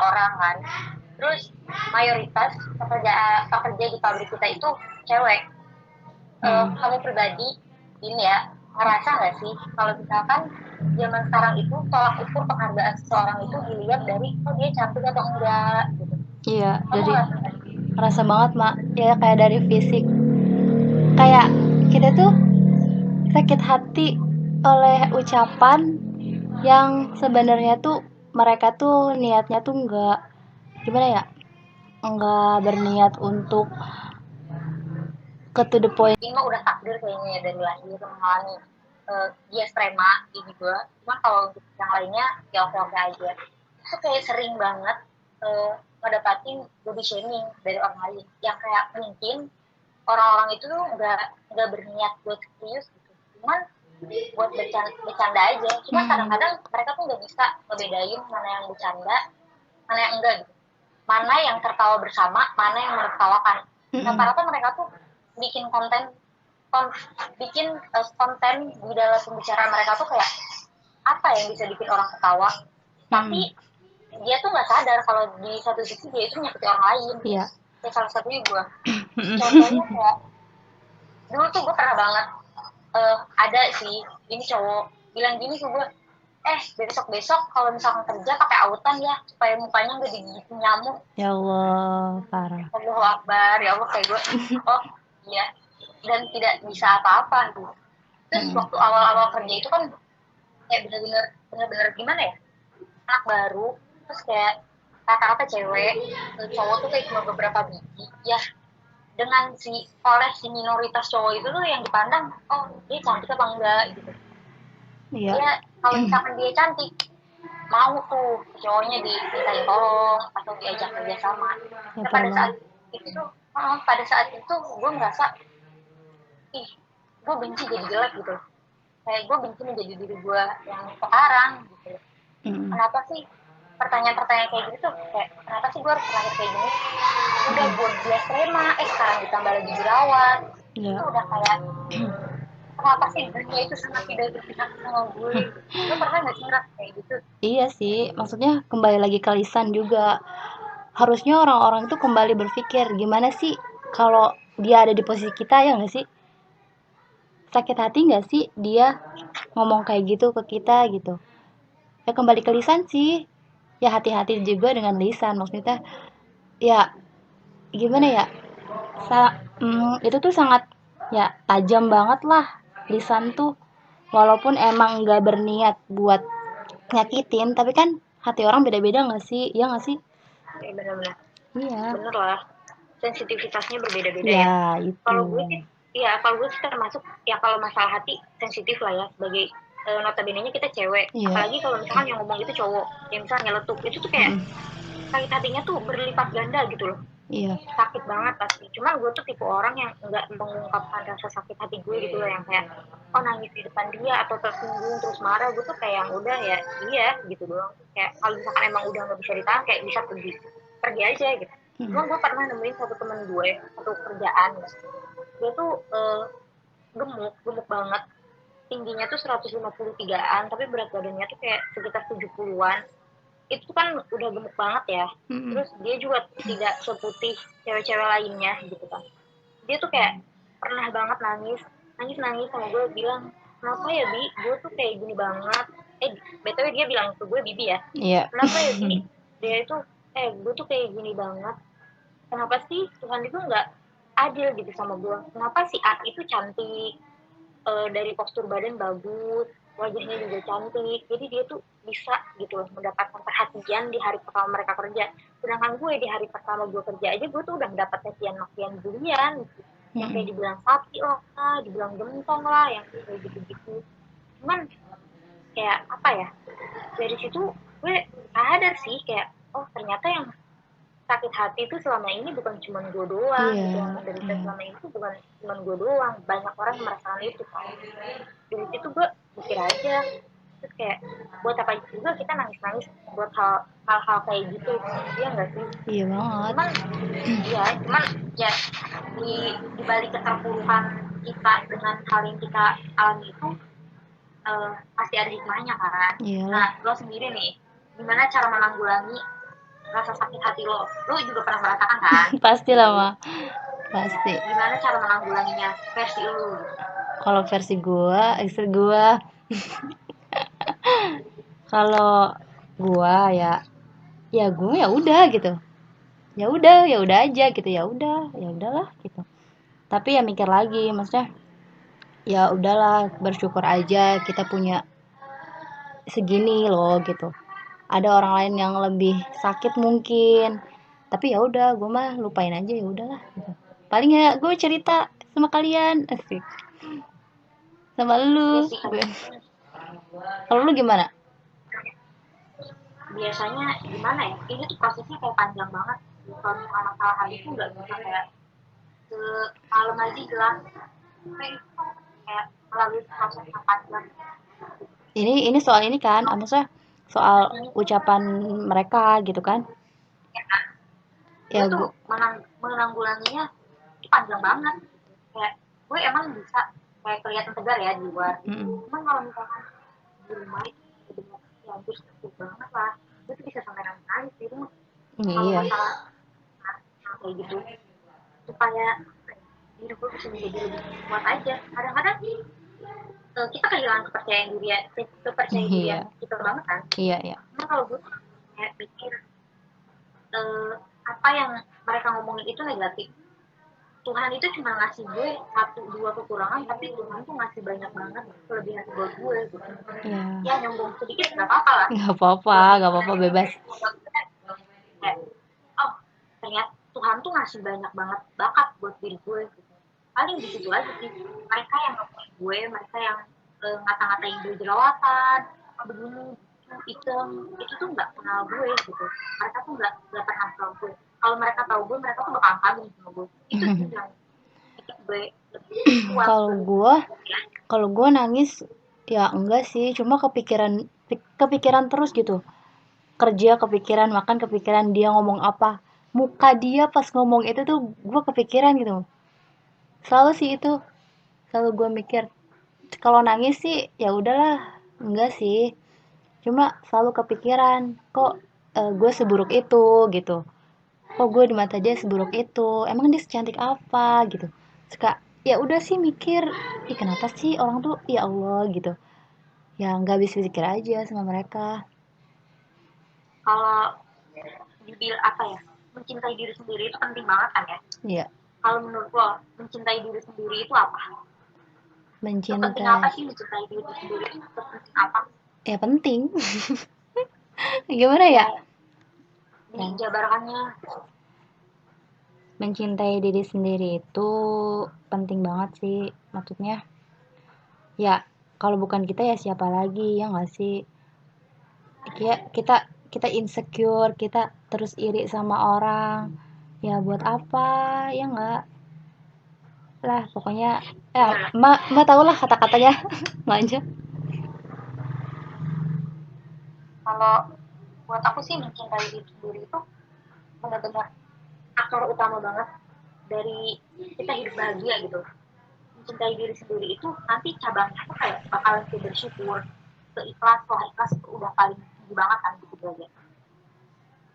orang kan. Terus mayoritas pekerja di pabrik kita itu cewek. Kamu pribadi ini ya ngerasa nggak sih kalau misalkan zaman sekarang itu tolak ukur penghargaan seseorang itu dilihat dari dia cantik atau enggak gitu. Iya, Kamu dari ngerasa nggak? rasa banget mak, ya kayak dari fisik, kayak kita tuh sakit hati oleh ucapan yang sebenarnya tuh mereka tuh niatnya tuh nggak, gimana ya, nggak berniat untuk ke to the point. Ini mah udah takdir kayaknya ya dari lahir mengalami dia strema ini gue. Cuma kalau untuk yang lainnya ya oke-oke aja. Itu kayak sering banget ngedapatin body shaming dari orang lain yang kayak mungkin orang-orang itu tuh nggak berniat buat serius gitu. Cuman buat bercanda aja. Cuma kadang-kadang mereka tuh nggak bisa ngebedain mana yang bercanda, mana yang enggak gitu. Mana yang tertawa bersama, mana yang menertawakan. Rata-rata mereka tuh bikin konten di dalam pembicaraan mereka tuh kayak apa yang bisa bikin orang ketawa, tapi dia tuh nggak sadar kalau di satu sisi dia itu nyakiti orang lain. Iya. Kayak salah satunya gue, contohnya kayak dulu tuh gue pernah banget ada sih ini cowok bilang gini ke gue, besok kalau misalkan kerja pakai autan ya supaya mukanya nggak digigit nyamuk. Ya Allah, parah. Allahu Akbar, ya Allah, kayak gue oh iya, dan tidak bisa apa-apa gitu. Terus waktu awal-awal kerja itu kan kayak bener-bener gimana ya, anak baru, terus kayak rata-rata cewek, cowok tuh kayak cuma beberapa biji ya, dengan oleh si minoritas cowok itu tuh yang dipandang oh dia cantik apa enggak gitu. Iya. Ya kalau misalkan dia cantik mau tuh cowoknya dimintain tolong atau diajak kerja sama. Ya, Nah, parah pada saat itu gue merasa ih gue benci jadi jelek gitu, kayak gue benci menjadi diri gue yang sekarang gitu. Kenapa sih pertanyaan-pertanyaan kayak gitu tuh kayak kenapa sih gue harus lahir kayak gini, udah gue biasa strema sekarang ditambah lagi jerawat. Iya. Itu udah kayak kenapa sih dunia itu sangat tidak berpihak sama gue. Lo pernah gak sih ngerasa kayak gitu? Iya sih, maksudnya kembali lagi ke lisan juga. Harusnya orang-orang itu kembali berpikir gimana sih kalau dia ada di posisi kita, ya nggak sih? Sakit hati nggak sih dia ngomong kayak gitu ke kita gitu? Ya kembali ke lisan sih. Ya hati-hati juga dengan lisan, maksudnya ya gimana ya? Itu tuh sangat ya tajam banget lah lisan tuh. Walaupun emang nggak berniat buat nyakitin, tapi kan hati orang beda-beda nggak sih? Iya nggak sih? Ya benar-benar Iya. bener lah, sensitivitasnya berbeda-beda ya. Ya itu. Kalau gue sih termasuk ya kalau masalah hati sensitif lah ya, sebagai notabene-nya kita cewek, Iya. apalagi kalau misalkan yang ngomong itu cowok yang misalnya nyeletuk itu tuh kayak sakit hatinya tuh berlipat ganda gitu loh. Iya. Sakit banget pasti. Cuman gue tuh tipe orang yang nggak mengungkapkan rasa sakit hati gue gitu loh, yang kayak oh nangis di depan dia atau tersinggung terus marah. Gue tuh kayak yang udah ya iya gitu doang. Kayak kalau misalkan emang udah nggak bisa ditahan kayak bisa pergi aja gitu. Cuma gue pernah nemuin satu temen gue satu kerjaan, dia tuh gemuk banget, tingginya tuh 153-an tapi berat badannya tuh kayak sekitar 70-an. Itu kan udah gemuk banget ya. Terus dia juga tidak seputih cewek-cewek lainnya gitu kan. Dia tuh kayak pernah banget nangis sama gue, bilang kenapa ya Bi, gue tuh kayak gini banget. BTW dia bilang ke gue Bibi ya. Iya. Kenapa ya Bi, dia itu gue tuh kayak gini banget. Kenapa sih Tuhan itu nggak adil gitu sama gue? Kenapa si A itu cantik, dari postur badan bagus, wajahnya juga cantik, jadi dia tuh bisa gitu loh mendapatkan perhatian di hari pertama mereka kerja. Sedangkan gue di hari pertama gue kerja aja gue tuh udah mendapat makian bulian gitu. Yang kayak dibilang sapi lah, dibilang gentong lah, yang kayak gitu-gitu. Cuman kayak apa ya, dari situ gue sadar sih kayak oh ternyata yang sakit hati itu selama ini bukan cuma gue doang gitu, yang menderita selama ini tuh bukan cuma gue doang, banyak orang yang merasakan itu kan. Dari situ gue mikir aja, terus kayak buat apa juga kita nangis-nangis buat hal-hal kayak gitu, iya nggak sih? Iya banget. Cuman ya di balik keterpurukan kita dengan hal yang kita alami itu pasti ada hikmahnya kan. Iyalah. Nah lo sendiri nih gimana cara menanggulangi rasa sakit hati lo juga pernah merasakan kan? Pasti lah mah, pasti. Gimana cara menanggulanginya versi lu? Kalau versi gua, istri gua, kalau gua ya, ya gua ya udah gitu. Ya udah aja gitu, ya udahlah gitu. Tapi ya mikir lagi, maksudnya ya udahlah, bersyukur aja kita punya segini loh gitu. Ada orang lain yang lebih sakit mungkin, tapi ya udah gue mah lupain aja, ya udahlah gitu. Paling ya gue cerita sama kalian, asik, sama Iya lu sih gue. kadang Kalau lu gimana? biasanya gimana ya? Ini tuh prosesnya kayak panjang banget. Kalau misalkan masalah hal itu nggak bisa kayak ke malam aja hilang. Kayak itu kayak melalui proses yang panjang. Ini soal ini kan, maksudnya soal ucapan mereka gitu kan. Gue Ya tuh gue, menanggulanginya itu panjang banget. Kayak gue emang bisa kayak kelihatan tegar ya di luar. Cuman kalau misalkan di rumah itu bener ya hampir sakit banget lah. Gue tuh bisa sampai nangis di rumah. Kalau iya. masalah kayak gitu supaya hidup gue bisa menjadi lebih kuat aja. Kadang-kadang kita kehilangan kepercayaan diri Iya, kita banget kan. iya, iya. Cuma kalau gue kayak pikir eh, apa yang mereka ngomongin itu negatif. Tuhan itu cuma ngasih gue satu dua kekurangan, tapi Tuhan tuh ngasih banyak banget kelebihan buat gue gitu. Iya. Ya nyombong sedikit nggak apa-apa lah. Nggak apa-apa, bebas. Kayak, oh ternyata Tuhan tuh ngasih banyak banget bakat buat diri gue gitu. Paling di situ aja sih. Mereka yang ngomongin gue, mereka yang ngata-ngatain gue jerawatan, begini, itu tuh nggak kenal gue gitu. Mereka tuh nggak pernah tahu gue. Kalau mereka tahu gue, mereka tuh bakal kagum sama gue. Itu sih yang bikin gue lebih kuat. Kalau gue, kalau gue nangis ya enggak sih, cuma kepikiran terus gitu. Kerja kepikiran, makan kepikiran, dia ngomong apa, muka dia pas ngomong itu tuh gue kepikiran gitu. Selalu sih itu, selalu gue mikir. Kalau nangis sih ya udahlah, enggak sih, cuma selalu kepikiran, kok gue seburuk itu gitu, kok gue di mata dia seburuk itu, emang dia secantik apa gitu. Suka, ya udah sih mikir, ih kenapa sih orang tuh, ya Allah gitu, ya nggak habis pikir aja sama mereka. Kalau dibil apa ya, mencintai diri sendiri itu penting banget kan ya. Iya, Kalau menurut lo mencintai diri sendiri itu apa? Sepenting mencintai, apa sih mencintai diri sendiri itu? Sepenting apa? ya penting. Gimana ya, Ya ya dijabarkannya. mencintai diri sendiri itu penting banget sih, maksudnya ya kalau bukan kita ya siapa lagi, ya nggak sih. Kayak kita insecure, kita terus iri sama orang, ya buat apa, ya nggak lah pokoknya. Ya Ya, mbak tau lah kata-katanya. Lanjut. kalau buat aku sih mencintai diri sendiri itu benar-benar aktor utama banget dari kita hidup bahagia gitu. Mencintai diri sendiri itu nanti cabangnya tuh kayak bakalan ke bersyukur, ke ikhlas. Wah ikhlas itu udah paling tinggi banget kan gitu aja.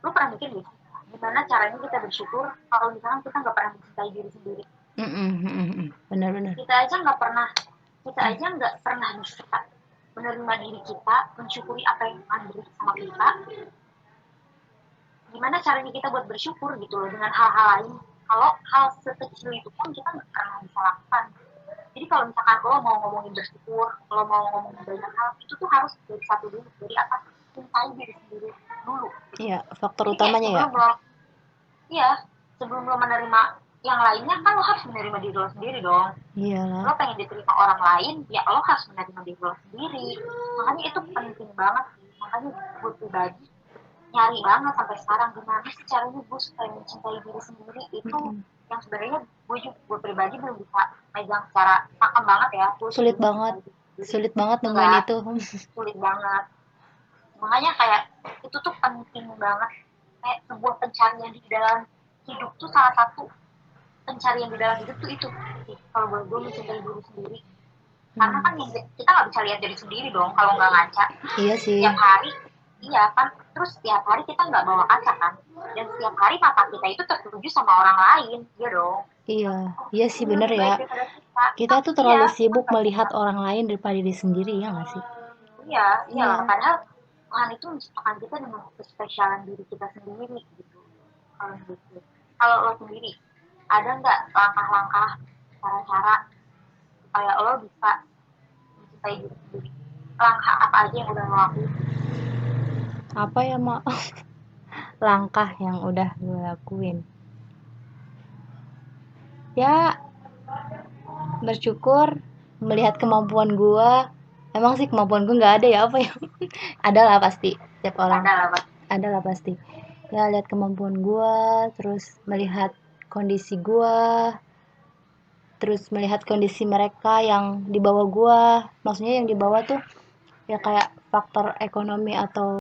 Lu pernah mikir gitu? Gimana caranya kita bersyukur kalau misalkan kita nggak pernah mencintai diri sendiri? Bener-bener. Kita aja nggak pernah bisa menerima diri kita, mensyukuri apa yang Tuhan beri sama kita. Gimana caranya kita buat bersyukur gitu loh dengan hal-hal lain? Kalau hal sekecil itu pun kita nggak pernah bisa lakukan. Jadi kalau misalkan lo mau ngomongin bersyukur, lo mau ngomongin banyak hal, itu tuh harus dari satu dulu, dari apa? Cintai diri sendiri dulu. Iya, faktor Jadi kayak utamanya ya. iya, sebelum lo menerima yang lainnya kan lo harus menerima diri lo sendiri dong. Iyalah. Lo pengen diterima orang lain, ya lo harus menerima diri lo sendiri. Makanya itu penting banget. Makanya gue pribadi nyari banget sampai sekarang gimana sih caranya gue supaya mencintai diri sendiri itu yang sebenarnya gue pribadi belum bisa megang secara pakem banget ya. Gue Sulit sebelum banget, mencintai diri sendiri sulit banget nemuin enggak, itu. sulit banget. Makanya kayak itu tuh penting banget, kayak sebuah pencarian di dalam hidup tuh salah satu pencarian di dalam hidup tuh itu kalau gue mencintai diri sendiri. Karena kan kita nggak bisa lihat dari sendiri dong kalau nggak ngaca Iya sih. tiap hari. Iya kan, terus setiap hari kita nggak bawa kaca kan, dan setiap hari mata kita itu tertuju sama orang lain, ya dong. Iya, iya sih bener Lebih ya. baik daripada kita. Kita tuh Iya, terlalu sibuk masa melihat kita. orang lain daripada diri sendiri, ya nggak sih? Iya, iya, Iya. padahal Tuhan itu menciptakan kita dengan kespesialan diri kita sendiri gitu. Kalau gitu. Kalau lo sendiri, ada nggak langkah-langkah, cara-cara supaya lo bisa mencintai diri sendiri? Langkah apa aja yang udah lo lakuin? Apa ya, Mak? Langkah yang udah gue lakuin. Ya, bersyukur melihat kemampuan gue. Emang sih kemampuan gue nggak ada ya apa ya? Ada lah pasti. Setiap orang Ada lah, Pak. ada lah pasti. Ya lihat kemampuan gue, terus melihat kondisi gue, terus melihat kondisi mereka yang di bawah gue. Maksudnya yang di bawah tuh ya kayak faktor ekonomi atau